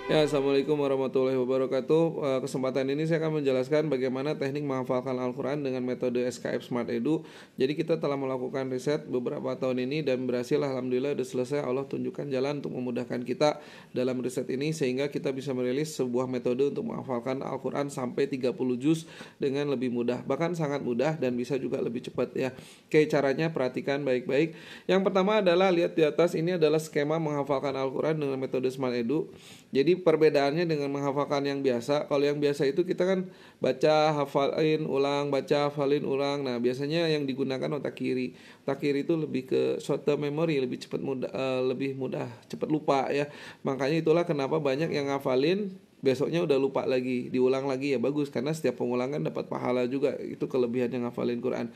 Ya, Assalamualaikum warahmatullahi wabarakatuh. Kesempatan ini saya akan menjelaskan bagaimana teknik menghafalkan Al-Quran dengan metode SKF Smart Edu. Jadi kita telah melakukan riset beberapa tahun ini dan berhasil, alhamdulillah sudah selesai. Allah tunjukkan jalan untuk memudahkan kita dalam riset ini sehingga kita bisa merilis sebuah metode untuk menghafalkan Al-Quran sampai 30 juz dengan lebih mudah. Bahkan sangat mudah dan bisa juga lebih cepat ya. Oke, caranya perhatikan baik-baik. Yang pertama adalah lihat di atas, ini adalah skema menghafalkan Al-Quran dengan metode Smart Edu. Jadi perbedaannya dengan menghafalkan yang biasa, kalau yang biasa itu kita kan baca, hafalin, ulang, baca, hafalin, ulang. Nah, biasanya yang digunakan otak kiri. Otak kiri itu lebih ke short term memory, lebih cepat mudah, lebih mudah cepat lupa ya. Makanya itulah kenapa banyak yang ngafalin besoknya udah lupa lagi, diulang lagi ya bagus karena setiap pengulangan dapat pahala juga. Itu kelebihan yang ngafalin Quran.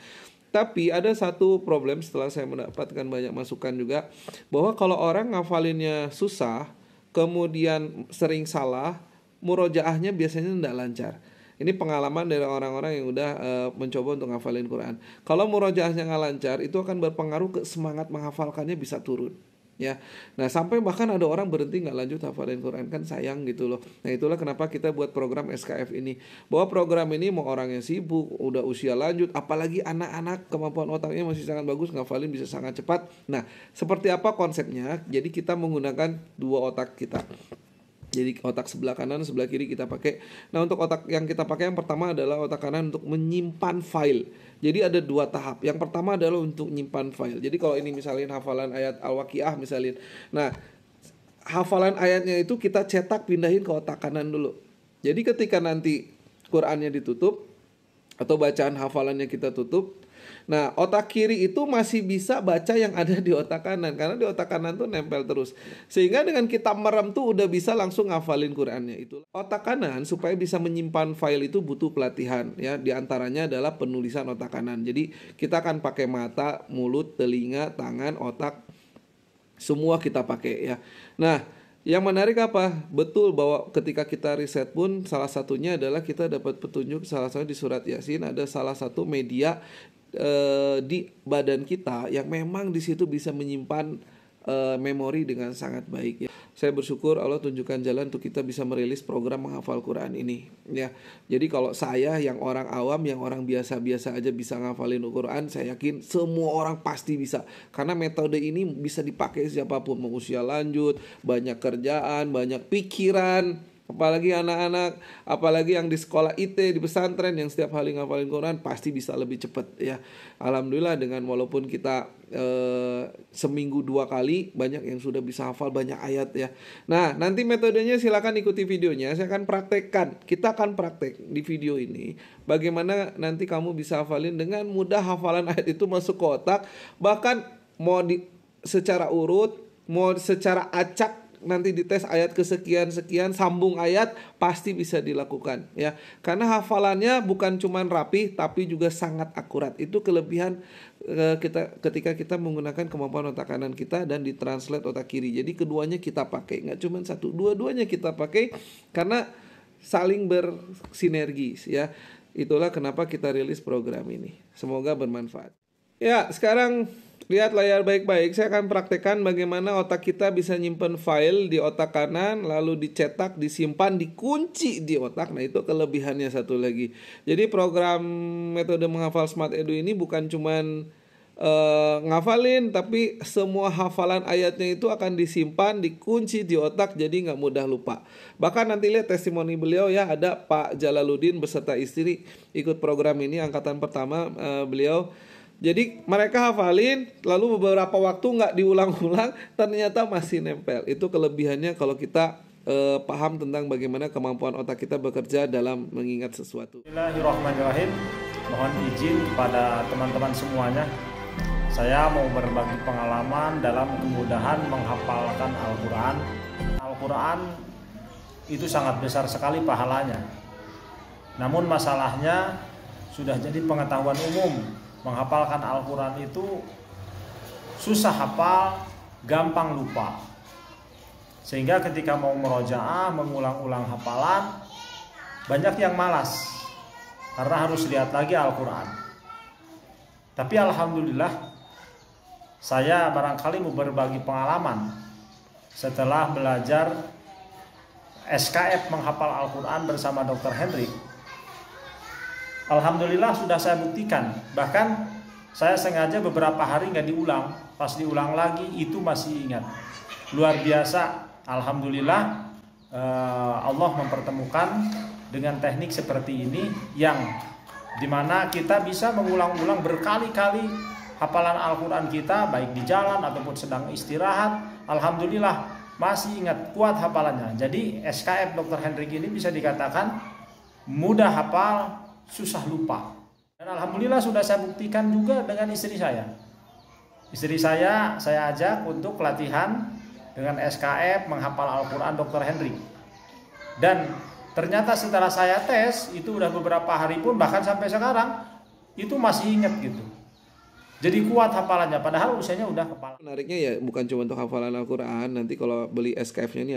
Tapi ada satu problem setelah saya mendapatkan banyak masukan juga, bahwa kalau orang ngafalinnya susah kemudian sering salah, murojaahnya biasanya tidak lancar. Ini pengalaman dari orang-orang yang udah mencoba untuk ngafalin Quran. Kalau murojaahnya nggak lancar, itu akan berpengaruh ke semangat menghafalkannya bisa turun. Ya, nah sampai bahkan ada orang berhenti nggak lanjut hafalin Quran, kan sayang gitu loh. Nah itulah kenapa kita buat program SKF ini. Bahwa program ini mau orang yang sibuk, udah usia lanjut, apalagi anak-anak kemampuan otaknya masih sangat bagus, ngafalin bisa sangat cepat. Nah seperti apa konsepnya? Jadi kita menggunakan dua otak kita. Jadi otak sebelah kanan, sebelah kiri kita pakai. Nah untuk otak yang kita pakai yang pertama adalah otak kanan untuk menyimpan file. Jadi ada dua tahap. Yang pertama adalah untuk menyimpan file. Jadi kalau ini misalnya hafalan ayat Al-Waqiah misalnya. Nah hafalan ayatnya itu kita cetak pindahin ke otak kanan dulu. Jadi ketika nanti Qurannya ditutup atau bacaan hafalannya kita tutup, nah otak kiri itu masih bisa baca yang ada di otak kanan, karena di otak kanan tuh nempel terus. Sehingga dengan kita merem tuh udah bisa langsung ngafalin Qurannya. Itu otak kanan supaya bisa menyimpan file itu butuh pelatihan ya. Di antaranya adalah penulisan otak kanan. Jadi kita akan pakai mata, mulut, telinga, tangan, otak, semua kita pakai ya. Nah yang menarik apa? Betul bahwa ketika kita riset pun salah satunya adalah kita dapat petunjuk, salah satunya di surat Yasin ada salah satu media di badan kita yang memang di situ bisa menyimpan memori dengan sangat baik ya. Saya bersyukur Allah tunjukkan jalan untuk kita bisa merilis program menghafal Quran ini ya. Jadi kalau saya yang orang awam, yang orang biasa-biasa aja bisa ngafalin Quran, saya yakin semua orang pasti bisa. Karena metode ini bisa dipakai siapapun, mau usia lanjut, banyak kerjaan, banyak pikiran, apalagi anak-anak, apalagi yang di sekolah IT, di pesantren yang setiap hari ngafalin Quran pasti bisa lebih cepat ya. Alhamdulillah dengan walaupun kita seminggu 2 kali banyak yang sudah bisa hafal banyak ayat ya. Nah nanti metodenya silakan ikuti videonya. Saya akan praktekkan. Kita akan praktek di video ini bagaimana nanti kamu bisa hafalin dengan mudah hafalan ayat itu masuk ke otak. Bahkan mau secara urut, mau secara acak, nanti dites ayat kesekian-sekian, sambung ayat, pasti bisa dilakukan ya. Karena hafalannya bukan cuman rapi tapi juga sangat akurat. Itu kelebihan kita ketika kita menggunakan kemampuan otak kanan kita dan ditranslate otak kiri. Jadi keduanya kita pakai, nggak cuma satu, dua-duanya kita pakai karena saling bersinergi ya. Itulah kenapa kita rilis program ini. Semoga bermanfaat. Ya, sekarang lihat layar baik-baik. Saya akan praktekkan bagaimana otak kita bisa nyimpen file di otak kanan, lalu dicetak, disimpan, dikunci di otak. Nah, itu kelebihannya satu lagi. Jadi program metode menghafal Smart Edu ini bukan cuman ngafalin, tapi semua hafalan ayatnya itu akan disimpan, dikunci di otak, jadi nggak mudah lupa. Bahkan nanti lihat testimoni beliau ya, ada Pak Jalaluddin beserta istri ikut program ini angkatan pertama beliau. Jadi mereka hafalin, lalu beberapa waktu nggak diulang-ulang, ternyata masih nempel. Itu kelebihannya kalau kita paham tentang bagaimana kemampuan otak kita bekerja dalam mengingat sesuatu. Bismillahirrahmanirrahim. Mohon izin kepada teman-teman semuanya. Saya mau berbagi pengalaman dalam kemudahan menghafalkan Al-Quran. Al-Quran itu sangat besar sekali pahalanya. Namun masalahnya sudah jadi pengetahuan umum. Menghafalkan Al-Quran itu susah hafal, gampang lupa. Sehingga ketika mau merojaah, mengulang-ulang hafalan, banyak yang malas karena harus lihat lagi Al-Quran. Tapi alhamdulillah, saya barangkali mau berbagi pengalaman setelah belajar SKF menghafal Al-Quran bersama Dr. Hendrik, alhamdulillah sudah saya buktikan. Bahkan saya sengaja beberapa hari nggak diulang. Pas diulang lagi itu masih ingat. Luar biasa, alhamdulillah. Allah mempertemukan dengan teknik seperti ini yang dimana kita bisa mengulang-ulang berkali-kali hafalan Al-Quran kita, baik di jalan ataupun sedang istirahat. Alhamdulillah masih ingat, kuat hafalannya. Jadi SKF Dr. Hendrik ini bisa dikatakan mudah hafal, susah lupa. Dan alhamdulillah sudah saya buktikan juga dengan istri saya. Istri saya ajak untuk latihan dengan SKF menghafal Al-Quran Dr. Hendrik. Dan ternyata setelah saya tes, itu udah beberapa hari pun, bahkan sampai sekarang, itu masih ingat gitu. Jadi kuat hafalannya, padahal usianya udah kepala. Menariknya ya bukan cuma untuk hafalan Al-Quran. Nanti kalau beli SKF-nya ini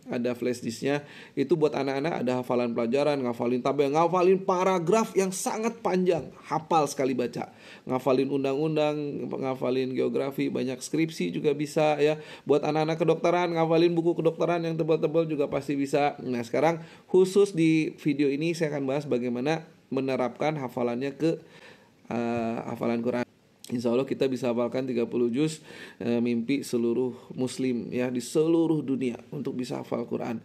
ada flash disknya. Itu buat anak-anak ada hafalan pelajaran, ngafalin tabel, ngafalin paragraf yang sangat panjang, hafal sekali baca. Ngafalin undang-undang, ngafalin geografi, banyak skripsi juga bisa ya. Buat anak-anak kedokteran, ngafalin buku kedokteran yang tebal-tebal juga pasti bisa. Nah sekarang khusus di video ini saya akan bahas bagaimana menerapkan hafalannya ke hafalan Quran. Insya Allah kita bisa hafalkan 30 juz, mimpi seluruh muslim ya di seluruh dunia untuk bisa hafal Quran.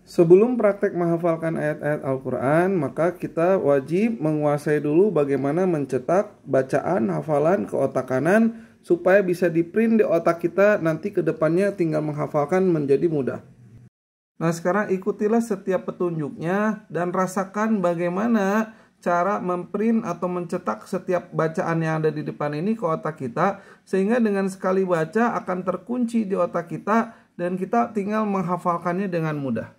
Sebelum praktek menghafalkan ayat-ayat Al-Quran, maka kita wajib menguasai dulu bagaimana mencetak bacaan hafalan ke otak kanan supaya bisa di-print di otak kita, nanti ke depannya tinggal menghafalkan menjadi mudah. Nah sekarang ikutilah setiap petunjuknya dan rasakan bagaimana cara memprint atau mencetak setiap bacaan yang ada di depan ini ke otak kita, sehingga dengan sekali baca akan terkunci di otak kita dan kita tinggal menghafalkannya dengan mudah.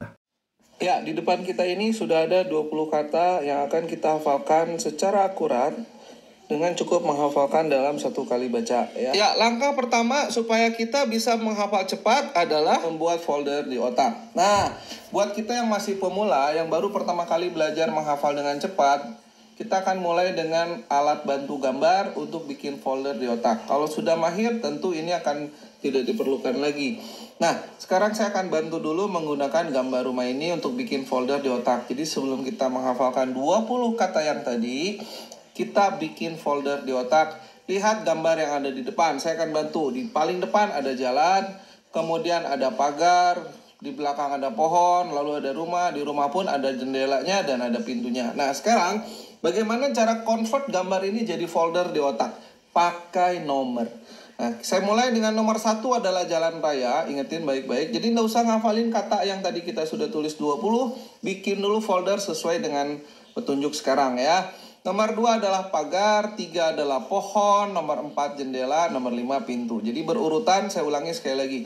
Ya, di depan kita ini sudah ada 20 kata yang akan kita hafalkan secara akurat dengan cukup menghafalkan dalam satu kali baca ya. Langkah pertama supaya kita bisa menghafal cepat adalah membuat folder di otak. Nah, buat kita yang masih pemula, yang baru pertama kali belajar menghafal dengan cepat, kita akan mulai dengan alat bantu gambar untuk bikin folder di otak. Kalau sudah mahir, tentu ini akan tidak diperlukan lagi. Nah, sekarang saya akan bantu dulu menggunakan gambar rumah ini untuk bikin folder di otak. Jadi sebelum kita menghafalkan 20 kata yang tadi, kita bikin folder di otak. Lihat gambar yang ada di depan. Saya akan bantu. Di paling depan ada jalan, kemudian ada pagar, di belakang ada pohon, lalu ada rumah. Di rumah pun ada jendelanya dan ada pintunya. Nah, sekarang bagaimana cara convert gambar ini jadi folder di otak? Pakai nomor. Nah, saya mulai dengan nomor 1 adalah jalan raya. Ingetin baik-baik. Jadi nggak usah ngafalin kata yang tadi kita sudah tulis 20. Bikin dulu folder sesuai dengan petunjuk sekarang ya. Nomor 2 adalah pagar, 3 adalah pohon, nomor 4 jendela, nomor 5 pintu. Jadi berurutan, saya ulangi sekali lagi.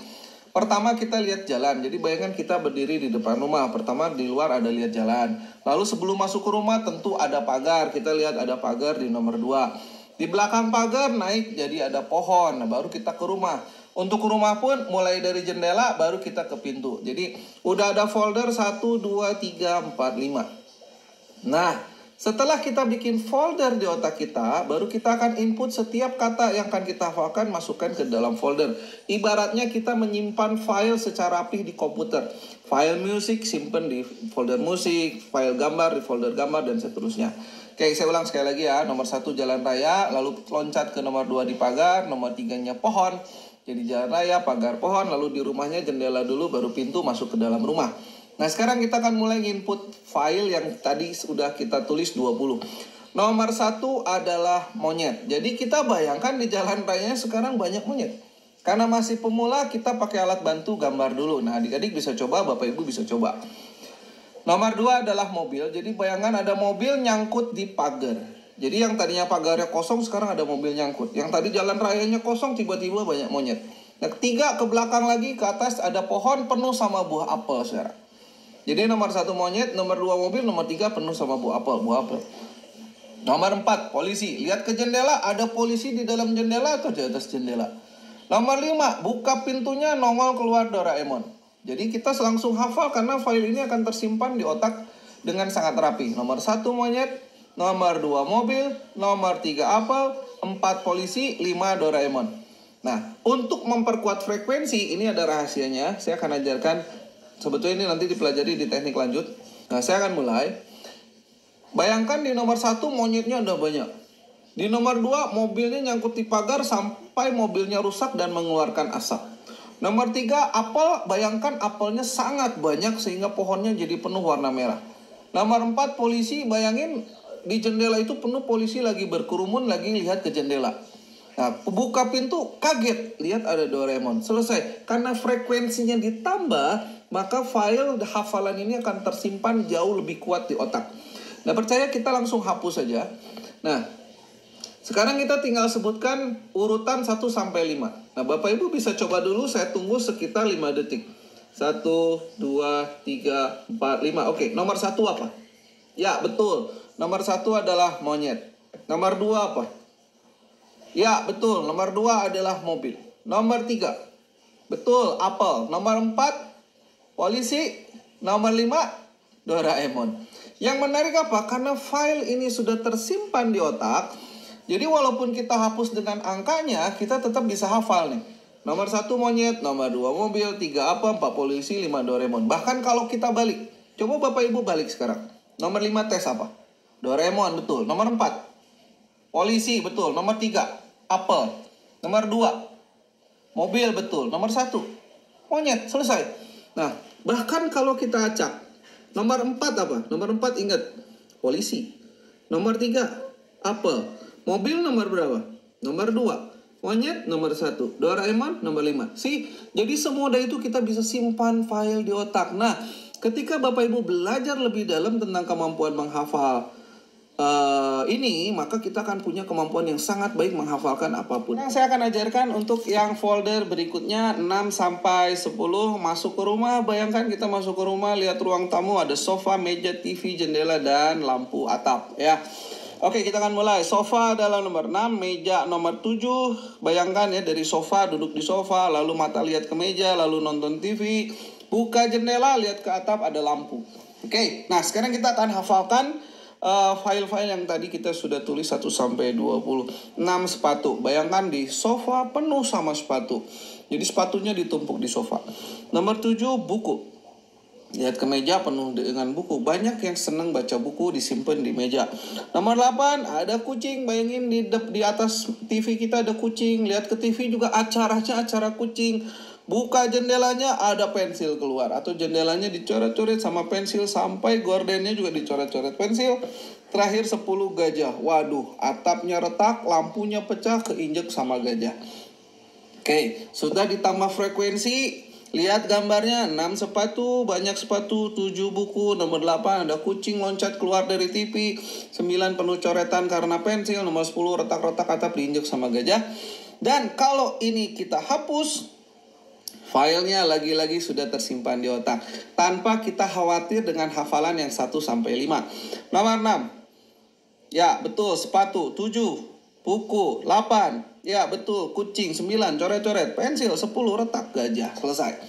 Pertama kita lihat jalan. Jadi bayangkan kita berdiri di depan rumah. Pertama di luar ada lihat jalan. Lalu sebelum masuk ke rumah tentu ada pagar. Kita lihat ada pagar di nomor 2. Di belakang pagar naik jadi ada pohon. Nah, baru kita ke rumah. Untuk ke rumah pun mulai dari jendela baru kita ke pintu. Jadi udah ada folder 1, 2, 3, 4, 5. Nah, setelah kita bikin folder di otak kita, baru kita akan input setiap kata yang akan kita hafalkan, masukkan ke dalam folder. Ibaratnya kita menyimpan file secara rapi di komputer. File musik simpen di folder musik, file gambar di folder gambar, dan seterusnya. Oke, saya ulang sekali lagi ya. Nomor 1 jalan raya, lalu loncat ke nomor 2 di pagar, nomor 3-nya pohon. Jadi jalan raya, pagar, pohon, lalu di rumahnya jendela dulu, baru pintu masuk ke dalam rumah. Nah sekarang kita akan mulai input file yang tadi sudah kita tulis 20. Nomor 1 adalah monyet. Jadi kita bayangkan di jalan raya sekarang banyak monyet. Karena masih pemula kita pakai alat bantu gambar dulu. Nah adik-adik bisa coba, bapak ibu bisa coba. Nomor 2 adalah mobil. Jadi bayangkan ada mobil nyangkut di pagar. Jadi yang tadinya pagarnya kosong sekarang ada mobil nyangkut. Yang tadi jalan rayanya kosong tiba-tiba banyak monyet. Nah 3 ke belakang lagi ke atas ada pohon penuh sama buah apel sekarang. Jadi nomor 1 monyet, nomor 2 mobil, nomor 3 penuh sama buah apel. Nomor 4 polisi. Lihat ke jendela, ada polisi di dalam jendela atau di atas jendela. Nomor 5 buka pintunya, nongol keluar Doraemon. Jadi kita langsung hafal karena file ini akan tersimpan di otak dengan sangat rapi. Nomor 1 monyet, nomor 2 mobil, nomor 3 apel, 4 polisi, 5 Doraemon. Nah, untuk memperkuat frekuensi ini ada rahasianya. Saya akan ajarkan Sebetulnya ini nanti dipelajari di teknik lanjut. Nah, saya akan mulai. Bayangkan di nomor 1 monyetnya udah banyak. Di nomor 2 mobilnya nyangkut di pagar sampai mobilnya rusak dan mengeluarkan asap. Nomor 3 apel, bayangkan apelnya sangat banyak sehingga pohonnya jadi penuh warna merah. Nomor 4 polisi, bayangin di jendela itu penuh polisi lagi berkerumun lagi lihat ke jendela. Nah, buka pintu kaget lihat ada Doraemon. Selesai. Karena frekuensinya ditambah, maka file hafalan ini akan tersimpan jauh lebih kuat di otak. Nah, percaya kita langsung hapus saja. Nah, sekarang kita tinggal sebutkan urutan 1 sampai 5. Nah, Bapak Ibu bisa coba dulu, saya tunggu sekitar 5 detik. 1, 2, 3, 4, 5. Oke, nomor 1 apa? Ya, betul. Nomor 1 adalah monyet. Nomor 2 apa? Ya, betul. Nomor 2 adalah mobil. Nomor 3. Betul, apel. Nomor 4, polisi. Nomor 5, Doraemon. Yang menarik apa? Karena file ini sudah tersimpan di otak. Jadi walaupun kita hapus dengan angkanya, kita tetap bisa hafal nih. Nomor 1 monyet, nomor 2 mobil, 3 apa, 4 polisi, 5 Doraemon. Bahkan kalau kita balik. Coba Bapak Ibu balik sekarang. Nomor 5 tes apa? Doraemon, betul. Nomor 4, polisi, betul. Nomor 3, apel. Nomor 2, mobil, betul. Nomor 1, monyet, selesai. Nah, bahkan kalau kita acak. Nomor 4 apa? Nomor 4 ingat, polisi. Nomor 3, apel. Mobil nomor berapa? Nomor 2, monyet nomor 1, Doraemon nomor 5. Jadi semudah itu kita bisa simpan file di otak. Nah, ketika Bapak Ibu belajar lebih dalam tentang kemampuan menghafal ini, maka kita akan punya kemampuan yang sangat baik menghafalkan apapun. Nah, saya akan ajarkan untuk yang folder berikutnya 6 sampai 10. Masuk ke rumah, bayangkan kita masuk ke rumah, lihat ruang tamu, ada sofa, meja, TV, jendela, dan lampu atap ya. Oke, kita akan mulai. Sofa adalah nomor 6, meja nomor 7. Bayangkan ya, dari sofa, duduk di sofa, lalu mata lihat ke meja, lalu nonton TV. Buka jendela, lihat ke atap, ada lampu. Oke, nah sekarang kita akan hafalkan file-file yang tadi kita sudah tulis 1 sampai 20. 6 sepatu. Bayangkan di sofa penuh sama sepatu. Jadi sepatunya ditumpuk di sofa. Nomor 7 buku. Lihat ke meja penuh dengan buku. Banyak yang senang baca buku disimpan di meja. Nomor 8 ada kucing. Bayangin di atas TV kita ada kucing. Lihat ke TV juga acaranya acara kucing. Buka jendelanya ada pensil keluar. Atau jendelanya dicoret-coret sama pensil. Sampai gordennya juga dicoret-coret pensil. Terakhir 10 gajah. Waduh, atapnya retak, lampunya pecah, keinjek sama gajah. Oke, sudah ditambah frekuensi. Lihat gambarnya, 6 sepatu, banyak sepatu, 7 buku. Nomor 8 ada kucing loncat keluar dari TV. 9 penuh coretan karena pensil. Nomor 10 retak-retak atap diinjek sama gajah. Dan kalau ini kita hapus, filenya lagi-lagi sudah tersimpan di otak. Tanpa kita khawatir dengan hafalan yang 1 sampai 5. Nomor 6. Ya, betul, sepatu. 7, buku. 8. Ya, betul, kucing. 9, coret-coret. Pensil. 10, retak, gajah. Selesai.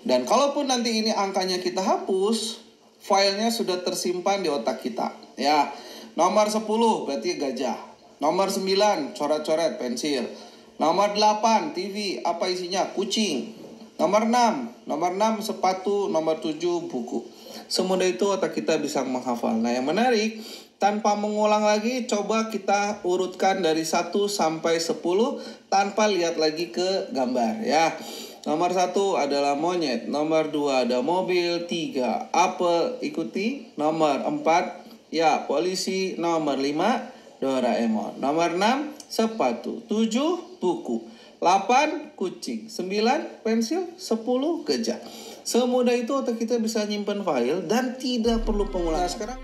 Dan kalaupun nanti ini angkanya kita hapus, filenya sudah tersimpan di otak kita. Ya, nomor 10 berarti gajah. Nomor 9, coret-coret, pensil. Nomor 8, TV. Apa isinya? Kucing. Nomor 6 sepatu, nomor 7 buku. Semudah itu otak kita bisa menghafal. Nah, yang menarik, tanpa mengulang lagi, coba kita urutkan dari 1 sampai 10 tanpa lihat lagi ke gambar ya. Nomor 1 adalah monyet, nomor 2 ada mobil, 3 apel, ikuti. Nomor 4 ya polisi, nomor 5 Doraemon. Nomor 6 sepatu, 7 buku. 8 kucing, 9 pensil, 10 gajah. Semudah itu otak kita bisa nyimpen file dan tidak perlu pengulangan. Nah, sekarang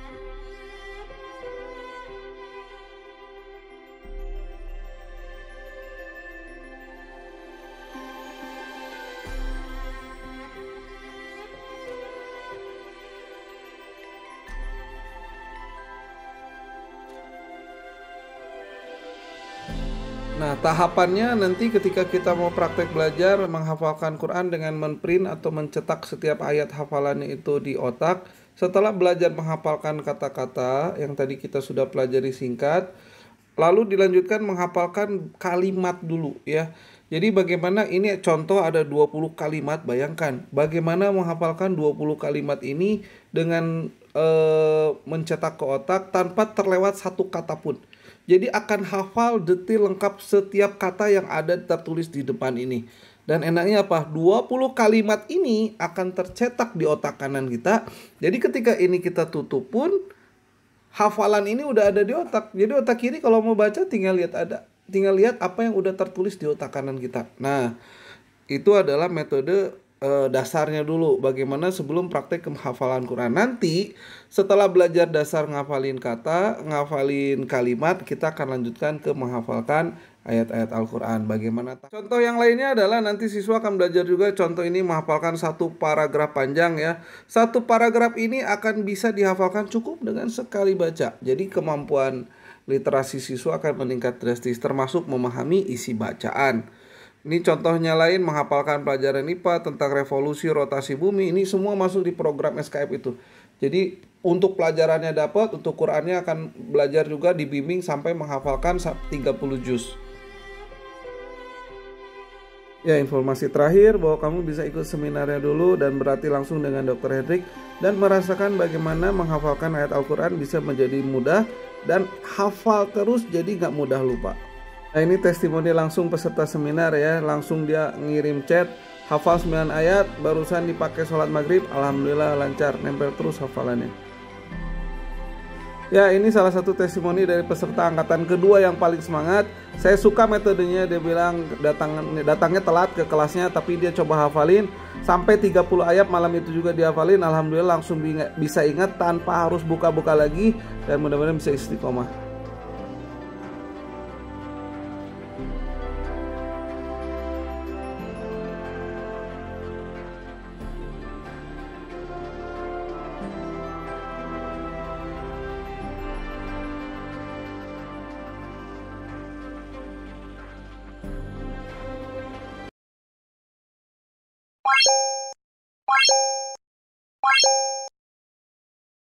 Nah, tahapannya nanti ketika kita mau praktek belajar menghafalkan Quran dengan menprint atau mencetak setiap ayat hafalannya itu di otak. Setelah belajar menghafalkan kata-kata yang tadi kita sudah pelajari singkat, lalu dilanjutkan menghafalkan kalimat dulu ya. Jadi bagaimana ini contoh ada 20 kalimat, bayangkan bagaimana menghafalkan 20 kalimat ini dengan mencetak ke otak tanpa terlewat satu kata pun. Jadi akan hafal detail lengkap setiap kata yang ada tertulis di depan ini. Dan enaknya apa? 20 kalimat ini akan tercetak di otak kanan kita. Jadi ketika ini kita tutup pun hafalan ini udah ada di otak. Jadi otak kiri kalau mau baca tinggal lihat apa yang udah tertulis di otak kanan kita. Nah, itu adalah metode dasarnya dulu. Bagaimana sebelum praktek hafalan Quran. Nanti setelah belajar dasar ngafalin kata, ngafalin kalimat, kita akan lanjutkan ke menghafalkan ayat-ayat Al-Quran. Bagaimana? Contoh yang lainnya adalah nanti siswa akan belajar juga contoh ini menghafalkan satu paragraf panjang ya. Satu paragraf ini akan bisa dihafalkan cukup dengan sekali baca. Jadi kemampuan literasi siswa akan meningkat drastis termasuk memahami isi bacaan. Ini contohnya lain menghafalkan pelajaran IPA tentang revolusi rotasi bumi. Ini semua masuk di program SKF itu. Jadi untuk pelajarannya dapat, untuk Qurannya akan belajar juga dibimbing sampai menghafalkan 30 juz. Ya, informasi terakhir bahwa kamu bisa ikut seminarnya dulu dan berlatih langsung dengan Dr. Hendrik dan merasakan bagaimana menghafalkan ayat Al-Quran bisa menjadi mudah dan hafal terus jadi gak mudah lupa. Nah, ini testimoni langsung peserta seminar ya, langsung dia ngirim chat, hafal 9 ayat, barusan dipakai sholat maghrib, alhamdulillah lancar, nempel terus hafalannya. Ya, ini salah satu testimoni dari peserta angkatan kedua yang paling semangat. Saya suka metodenya, dia bilang datangnya telat ke kelasnya, tapi dia coba hafalin sampai 30 ayat malam itu juga dihafalin, alhamdulillah langsung bisa ingat tanpa harus buka-buka lagi dan mudah-mudahan bisa istiqomah.